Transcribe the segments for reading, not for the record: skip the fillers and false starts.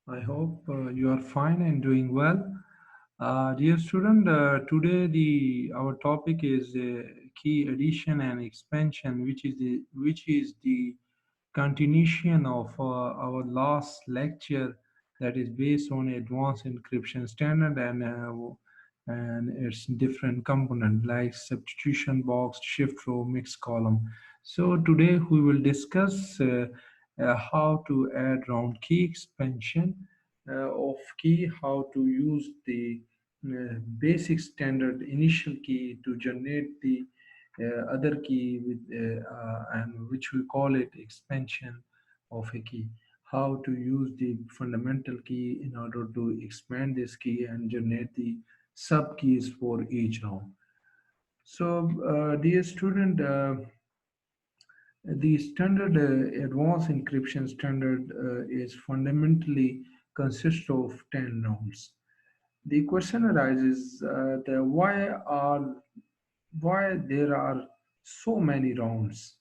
I hope you are fine and doing well. Dear student, today the our topic is key addition and expansion, which is the continuation of our last lecture that is based on advanced encryption standard and its different component like substitution box, shift row, mixed column. So today we will discuss how to add round key expansion of key, how to use the basic standard initial key to generate the other key with and which we call it expansion of a key, how to use the fundamental key in order to expand this key and generate the sub keys for each round. So dear student, the standard advanced encryption standard is fundamentally consists of 10 rounds. The question arises that why there are so many rounds.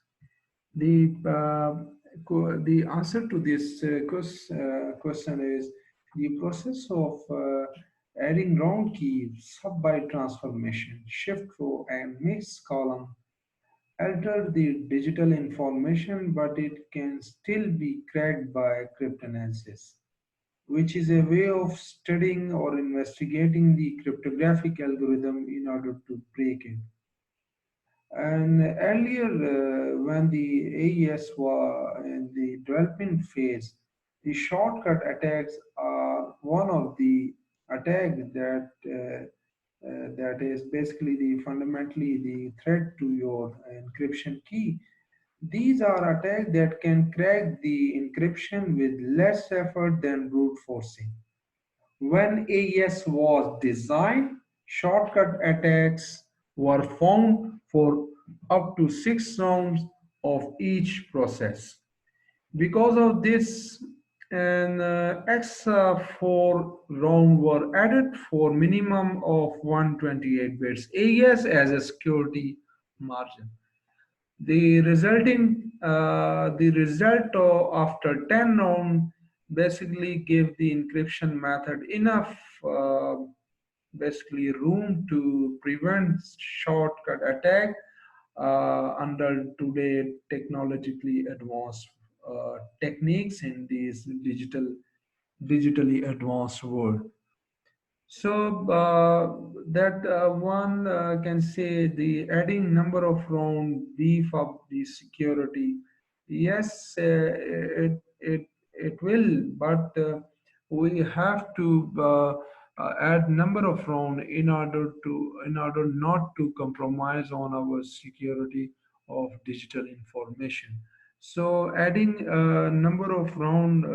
The answer to this question is the process of adding round key, sub-byte transformation, shift row, and mix column alter the digital information, but it can still be cracked by cryptanalysis, which is a way of studying or investigating the cryptographic algorithm in order to break it. And earlier, when the AES was in the developing phase, the shortcut attacks are one of the attack that is basically the fundamentally the threat to your encryption key. These are attacks that can crack the encryption with less effort than brute forcing. When AES was designed, shortcut attacks were found for up to 6 rounds of each process. Because of this, an extra 4 rounds were added for minimum of 128 bits. AES as a security margin. The result after 10 round basically give the encryption method enough basically room to prevent shortcut attack under today technologically advanced techniques in this digitally advanced world. So that one can say the adding number of round beef up the security. Yes, it will, but we have to add number of round in order not to compromise on our security of digital information. So adding number of round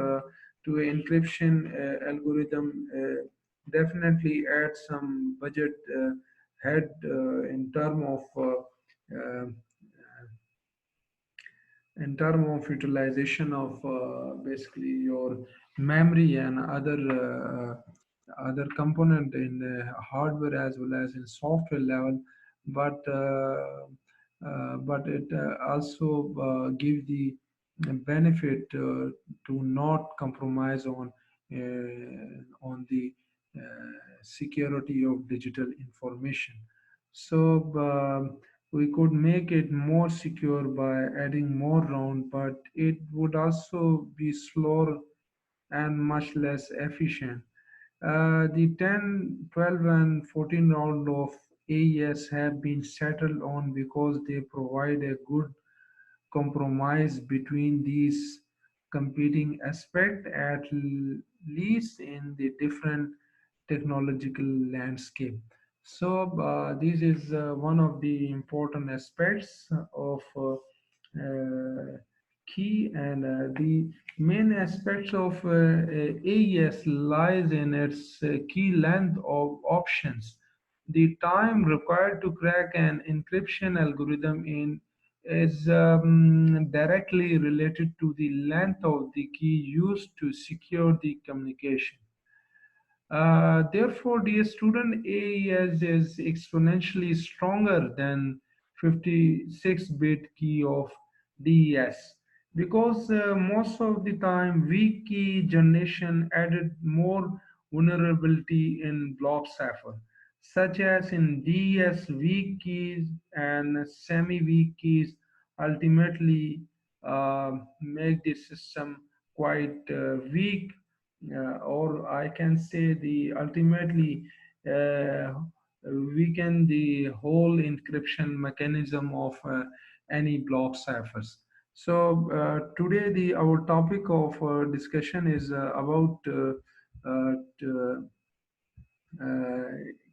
to encryption algorithm. Definitely add some budget head uh, in term of utilization of basically your memory and other component in hardware as well as in software level, but it also give the benefit to not compromise on the security of digital information. So we could make it more secure by adding more round, but it would also be slower and much less efficient. The 10, 12, and 14 round of AES have been settled on because they provide a good compromise between these competing aspects, at least in the different technological landscape. So this is one of the important aspects of key, and the main aspects of AES lies in its key length of options. The time required to crack an encryption algorithm in is directly related to the length of the key used to secure the communication. Therefore, dear student, AES is exponentially stronger than 56-bit key of DES. because most of the time weak key generation added more vulnerability in block cipher, such as in DES weak keys and semi-weak keys ultimately make the system quite weak, or I can say the ultimately uh, weaken the whole encryption mechanism of any block ciphers. So today the our topic of discussion is about uh,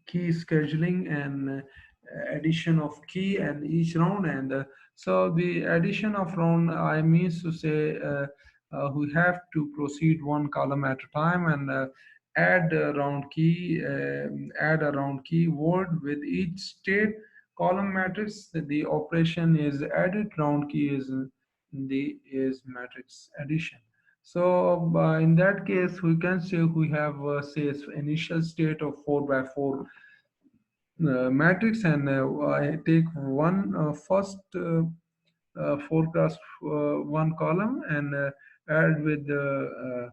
key scheduling and addition of key and each round, and so the addition of round I means to say we have to proceed one column at a time and add a round key word with each state column matrix. The operation is added, round key is matrix addition. So in that case, we can say we have say initial state of 4 by 4 matrix, and I take one first forecast one column and add with the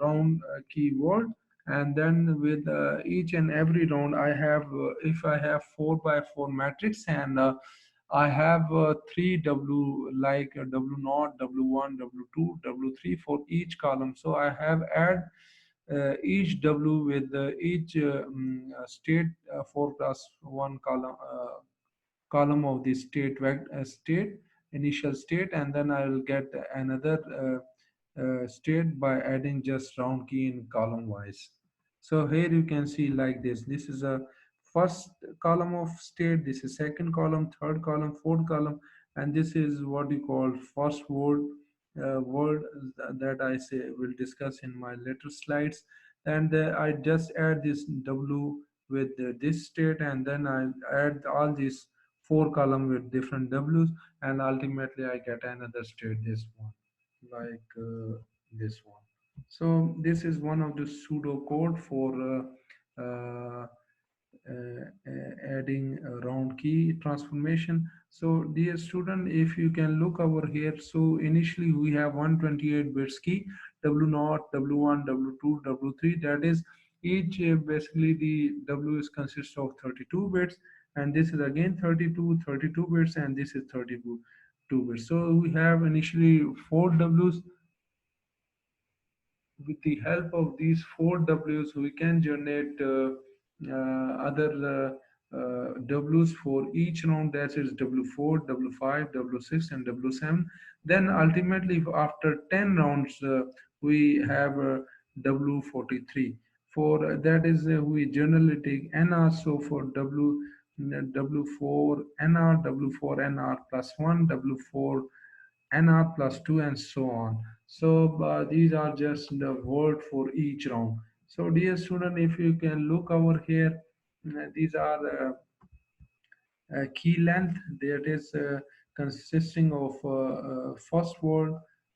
round keyword, and then with each and every round I have if I have 4 by 4 matrix, and I have three W like W naught, W1, W2, W3 for each column. So I have add each W with each state forecast one column of the state initial state, and then I will get another state by adding just round key in column wise. So here you can see like this is a first column of state, this is second column, third column, fourth column, and this is what you call first word that I say will discuss in my later slides. And I just add this W with this state, and then I add all these four column with different W's, and ultimately I get another state, this one, like this one. So this is one of the pseudo code for adding a round key transformation. So dear student, if you can look over here, so initially we have 128 bits key, W0, W1, W2, W3, that is each basically the W is consists of 32 bits, and this is again 32 bits, and this is 32 bits. So we have initially four W's. With the help of these four W's, we can generate other W's for each round, that is W4, W5, W6, and W7. Then ultimately, after 10 rounds, we have W43. For that is, we generally take NR, so for W4 NR, W4 NR plus 1, W4 NR plus 2, and so on. So these are just the word for each round. So dear student, if you can look over here, these are key length that is consisting of first word,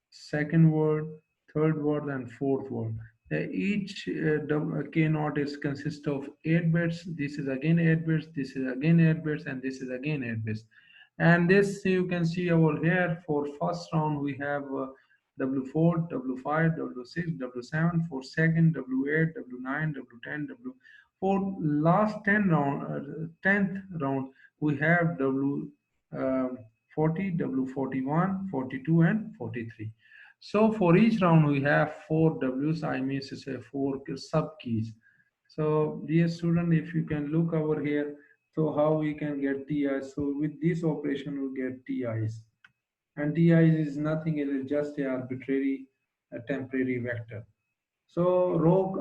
second word, third word, and fourth word. Each K naught is consist of 8 bits. This is again 8 bits. This is again 8 bits, and this is again 8 bits. And this you can see over here for first round we have W4, W5, W6, W7. For second, W8, W9, W10, W. For last 10th round, we have W40, W41, 42, and 43. So for each round, we have four Ws, I mean to say four sub keys. So dear student, if you can look over here, so how we can get TIs. So with this operation, we get TIs. And TIs is nothing, it is just a arbitrary temporary vector. So round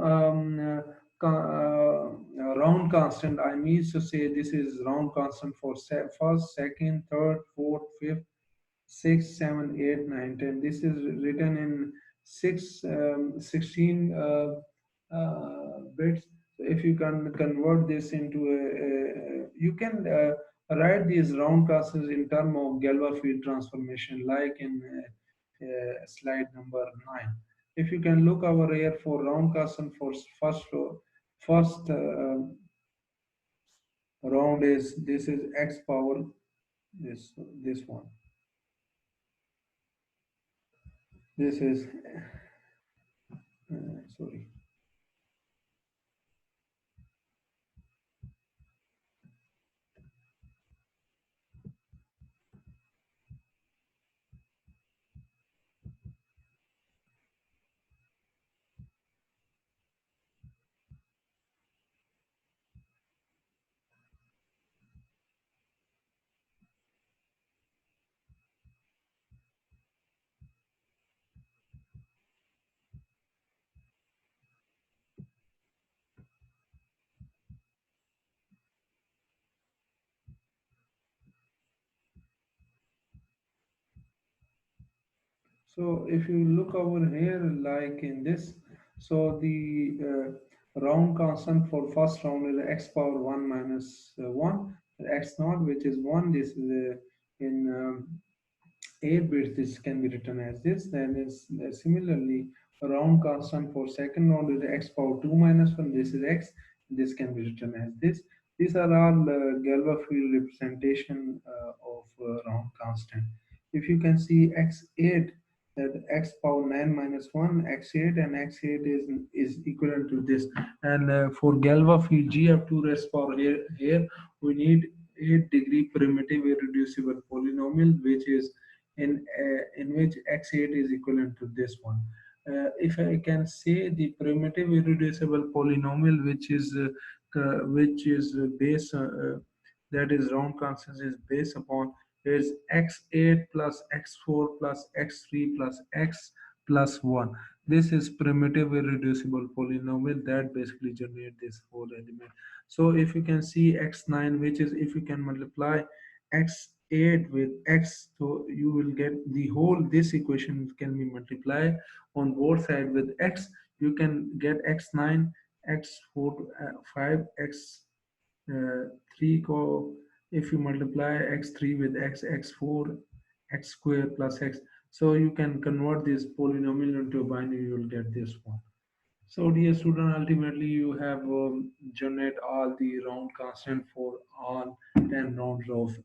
constant, I mean to say this is round constant for first, second, third, fourth, fifth, 6, 7, 8, 9, 10. This is written in 16 bits. So if you can convert this into you can write these round classes in term of Galois field transformation, like in slide number 9. If you can look over here for round constant for first round is this is x power this one. This is sorry. So if you look over here, like in this, so the round constant for first round is x power 1 minus 1, x naught, which is 1. This is in 8 bits, this can be written as this. Then is similarly, a round constant for second round is x power 2 minus 1. This is x. This can be written as this. These are all Galva field representation of round constant. If you can see x8, that x power 9 minus 1, x8, and x8 is equivalent to this. And for Galva field g of 2 raised power here, we need 8-degree primitive irreducible polynomial, which is in which x8 is equivalent to this one. If I can say the primitive irreducible polynomial, which is based that is round constant is based upon is x8 plus x4 plus x3 plus x plus 1. This is primitive irreducible polynomial that basically generate this whole element. So if you can see x9, which is if you can multiply x8 with x, so you will get the whole, this equation can be multiplied on both sides with x. You can get x9, x4, 5, x 3 go, if you multiply x3 with x, x4, x square plus x, so you can convert this polynomial into a binary, you will get this one. So dear student, ultimately you have generate all the round constant for all 10 rounds of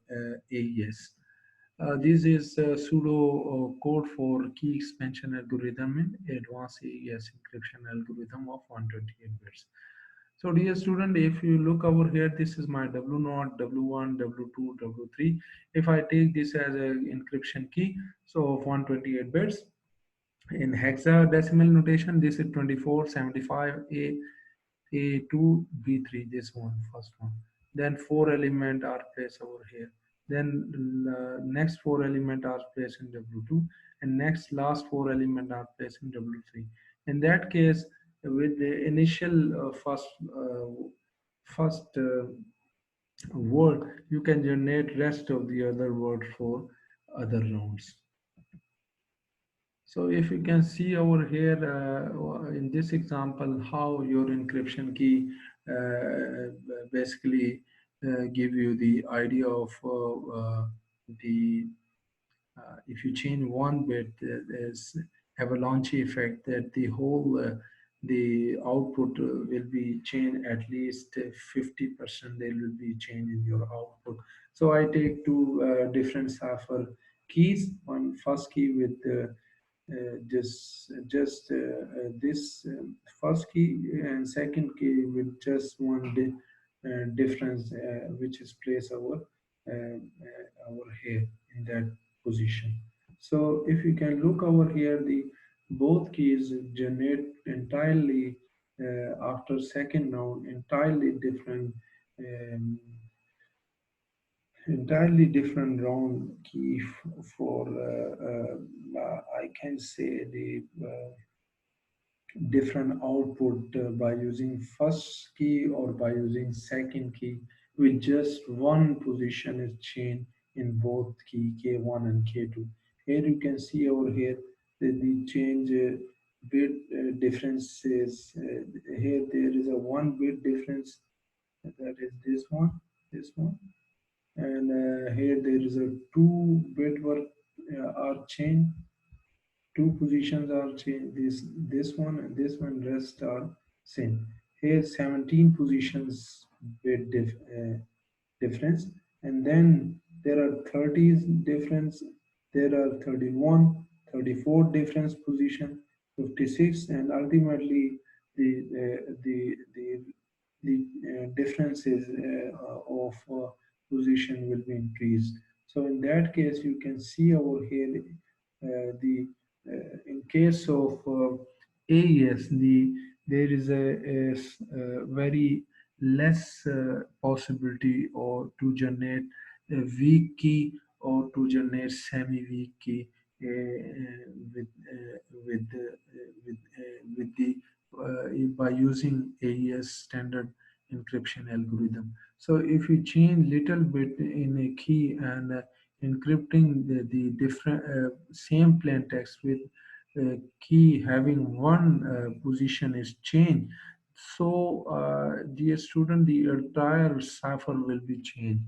AES. This is pseudo code for key expansion algorithm in advanced AES encryption algorithm of 128 bits. So dear student, if you look over here, this is my W0, W1, W2, W3. If I take this as an encryption key, so of 128 bits, in hexadecimal notation, this is 2475 A2 B3, this one, first one. Then four element are placed over here. Then next four element are placed in W2, and next last four element are placed in W3. In that case, with the initial first word, you can generate rest of the other word for other rounds. So if you can see over here in this example, how your encryption key basically give you the idea of the if you change one bit, there's avalanche effect that the whole the output will be changed at least 50%. There will be change in your output. So I take two different cipher keys. One first key with this first key, and second key with just one difference, which is placed over here in that position. So if you can look over here, the both keys generate entirely after second round entirely different um, entirely different round key for I can say the different output by using first key or by using second key with just one position is changed in both key K1 and K2. Here you can see over here that the change bit differences. Here there is a one bit difference, that is this one, and here there is a two bit work are changed, two positions are changed, this one and this one, rest are same. Here 17 positions with difference, and then there are 30s difference, there are 31, 34 difference position, 56, and ultimately the the the the, the differences of position will be increased. So in that case, you can see over here the in case of AES, there is a very less possibility or to generate a weak key or to generate semi-weak key with with the by using AES standard encryption algorithm. So if you change little bit in a key and encrypting the different same plain text with key having one position is changed, so dear student, the entire cipher will be changed.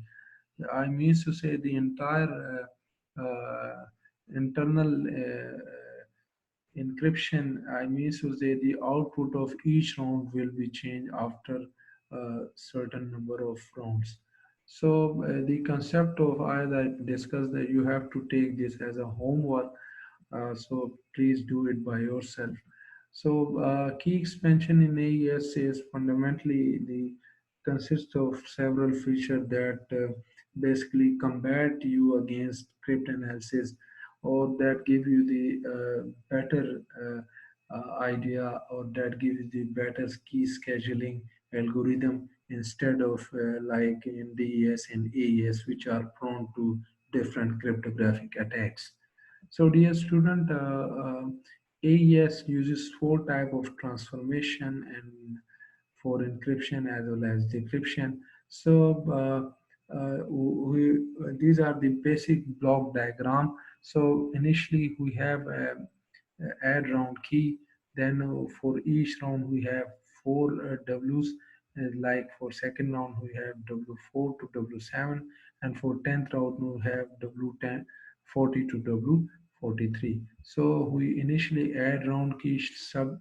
I mean to say the entire internal encryption, I mean to say the output of each round will be changed after a certain number of rounds. So the concept of I that discussed that you have to take this as a homework. So please do it by yourself. So key expansion in AES is fundamentally the consists of several features that basically combat you against cryptanalysis or that give you the better idea or that give you the better key scheduling algorithm instead of like in DES and AES which are prone to different cryptographic attacks. So dear student, AES uses four type of transformation and for encryption as well as decryption. So these are the basic block diagram. So initially we have add round key. Then for each round we have four W's. Like for second round we have W4 to W7, and for 10th round we have W10 40 to W43. So we initially add round key sub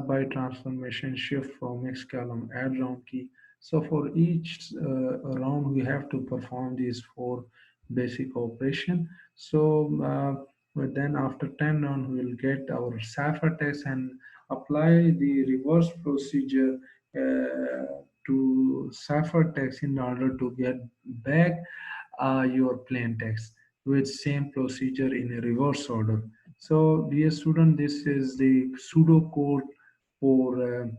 by transformation shift from mixed column add round key. So for each round we have to perform these four basic operation. So but then after 10 round we will get our ciphertext and apply the reverse procedure to ciphertext in order to get back your plain text with same procedure in a reverse order. So dear student, this is the pseudo code for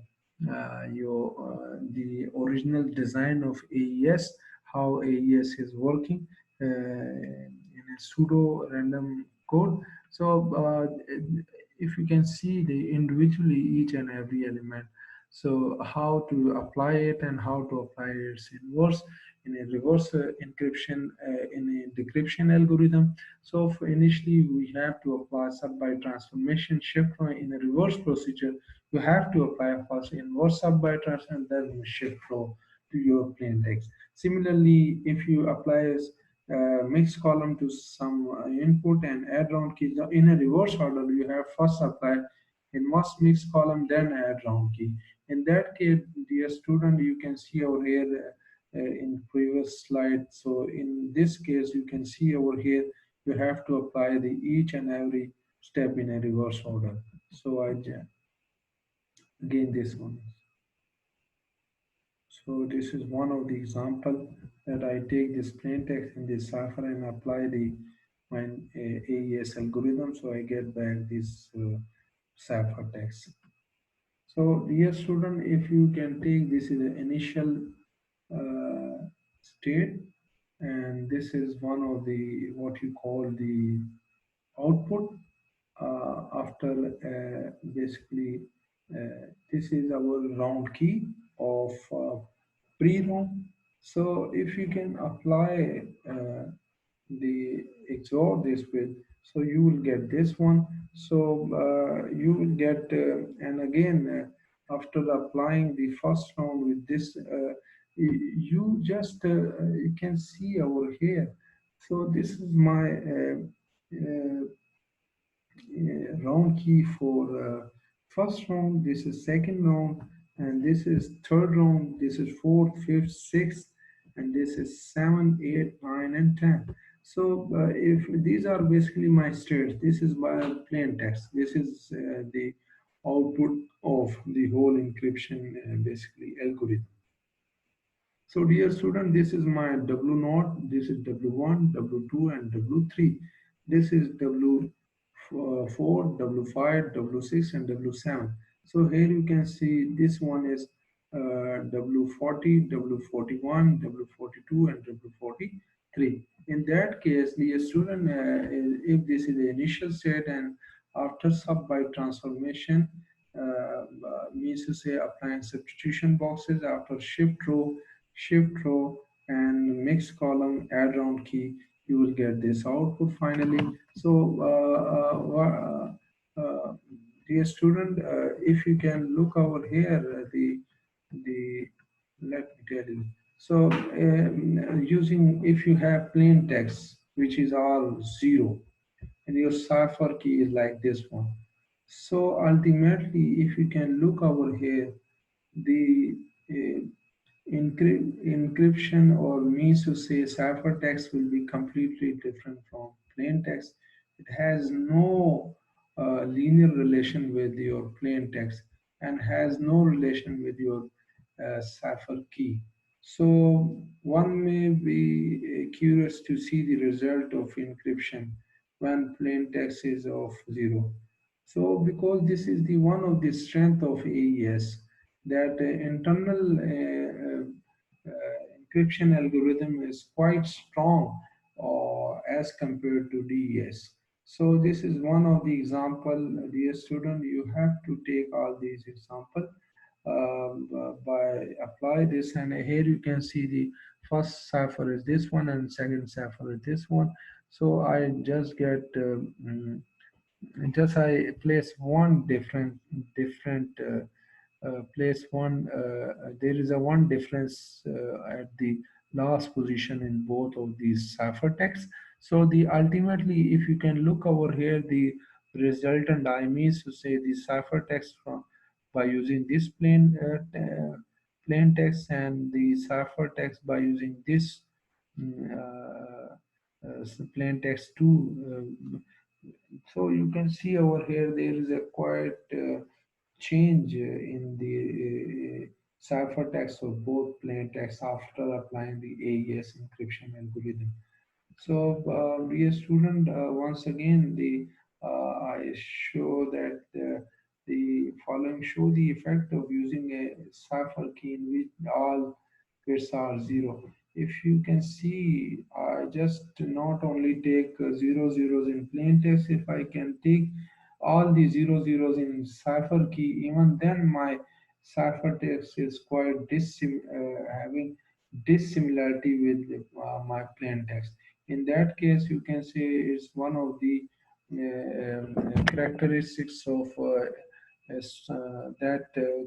the original design of AES, how AES is working in a pseudo random code. So if you can see the individually each and every element, so how to apply it and how to apply its inverse in a reverse encryption in a decryption algorithm. So initially we have to apply sub by transformation shift in a reverse procedure. You have to apply first inverse sub by transformation, then shift flow to your plain text. Similarly, if you apply mixed column to some input and add round key in a reverse order, you have first apply inverse mixed column, then add round key. In that case, dear student, you can see over here in previous slide. So in this case, you can see over here, you have to apply the each and every step in a reverse order. So again this one. So this is one of the example that I take this plain text in this cipher and apply the my AES algorithm. So I get back this cipher text. So dear student, if you can take this is the initial state, and this is one of the what you call the output after basically this is our round key of pre-round. So if you can apply the XOR this with, so you will get this one. So you will get and again after applying the first round with this you just you can see over here. So this is my round key for first round, this is second round, and this is third round, this is fourth, fifth, sixth, and this is 7, 8, 9, and 10. So if these are basically my states, this is my plain text. This is the output of the whole encryption basically algorithm. So dear student, this is my W naught, this is W1, W2 and W3. This is W4, W5, W6 and W7. So here you can see this one is W40, W41, W42 and W43. In that case, the student, if this is the initial state and after sub-byte transformation, means to say applying substitution boxes after shift row and mix column add round key, you will get this output finally. So dear student, if you can look over here, the let me tell you. So using, if you have plain text which is all zero and your cipher key is like this one, so ultimately if you can look over here, the uh, encryption or means to say ciphertext will be completely different from plain text. It has no linear relation with your plain text and has no relation with your cipher key. So one may be curious to see the result of encryption when plain text is of zero. So because this is the one of the strength of AES, that internal encryption algorithm is quite strong as compared to DES. So this is one of the example, dear student, you have to take all these example by apply this, and here you can see the first cipher is this one and second cipher is this one. So I just get just I place one different place one, there is a one difference at the last position in both of these ciphertexts. So the ultimately, if you can look over here, the resultant I means to say the ciphertext from by using this plain text and the ciphertext by using this plain text too. So you can see over here there is a quite change in the ciphertext of both plain text after applying the AES encryption algorithm. So, dear student, once again, the I show that the following show the effect of using a cipher key in which all bits are zero. If you can see, I just not only take zero zeros in plain text. If I can take all the zero zeros in cipher key, even then my cipher text is quite having dissimilarity with my plain text. In that case, you can say it's one of the characteristics of that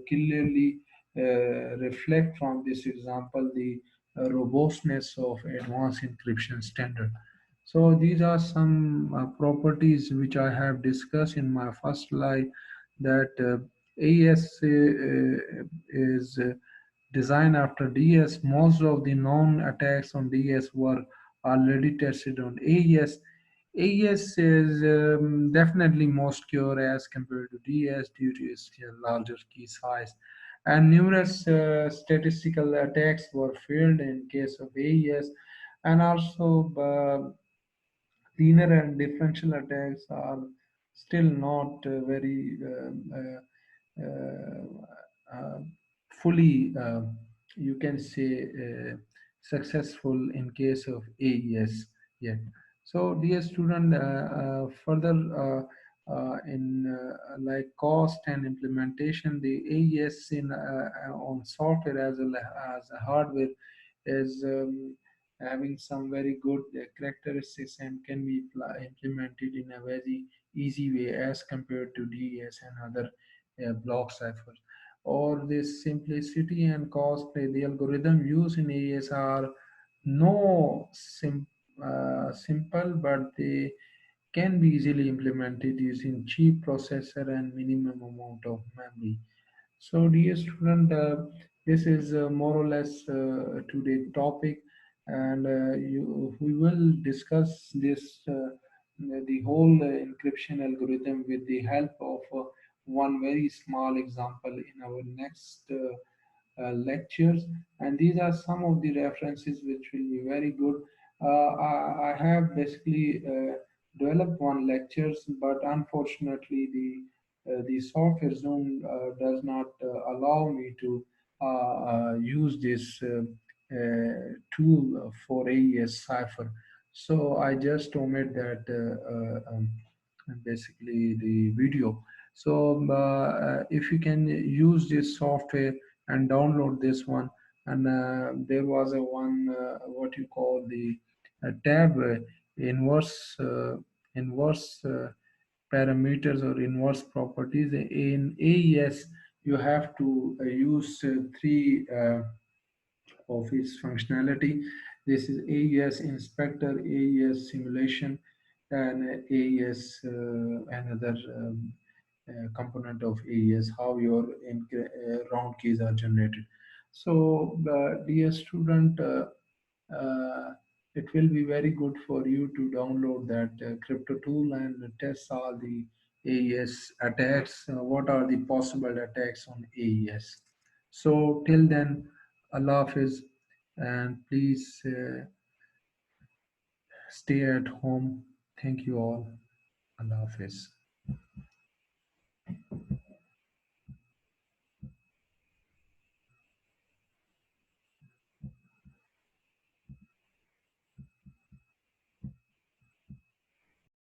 clearly reflect from this example the robustness of advanced encryption standard. So these are some properties which I have discussed in my first slide, that AES is designed after DS. Most of the known attacks on DS were already tested on AES. AES is definitely more secure as compared to DS due to its larger key size. And numerous statistical attacks were failed in case of AES, and also linear and differential attacks are still not very uh, fully, you can say, successful in case of AES yet. So, dear student, further in like cost and implementation, the AES in on software as well as hardware is having some very good characteristics and can be implemented in a very easy way as compared to DES and other block ciphers. Or this simplicity and cost, the algorithm used in AES are no simple, but they can be easily implemented using cheap processor and minimum amount of memory. So, dear student, this is more or less today's topic. and we will discuss this the whole encryption algorithm with the help of one very small example in our next lectures, and these are some of the references which will be very good. I have basically developed one lectures, but unfortunately the software Zoom does not allow me to use this tool for AES Cipher. So I just omit that basically the video. So if you can use this software and download this one, and there was a one what you call the tab inverse parameters or inverse properties in AES. You have to use three of its functionality. This is AES inspector, AES simulation, and AES another component of AES, how your round keys are generated. So, dear student, it will be very good for you to download that crypto tool and test all the AES attacks. What are the possible attacks on AES? So, till then, Allah Hafiz, and please stay at home. Thank you all. Allah Hafiz.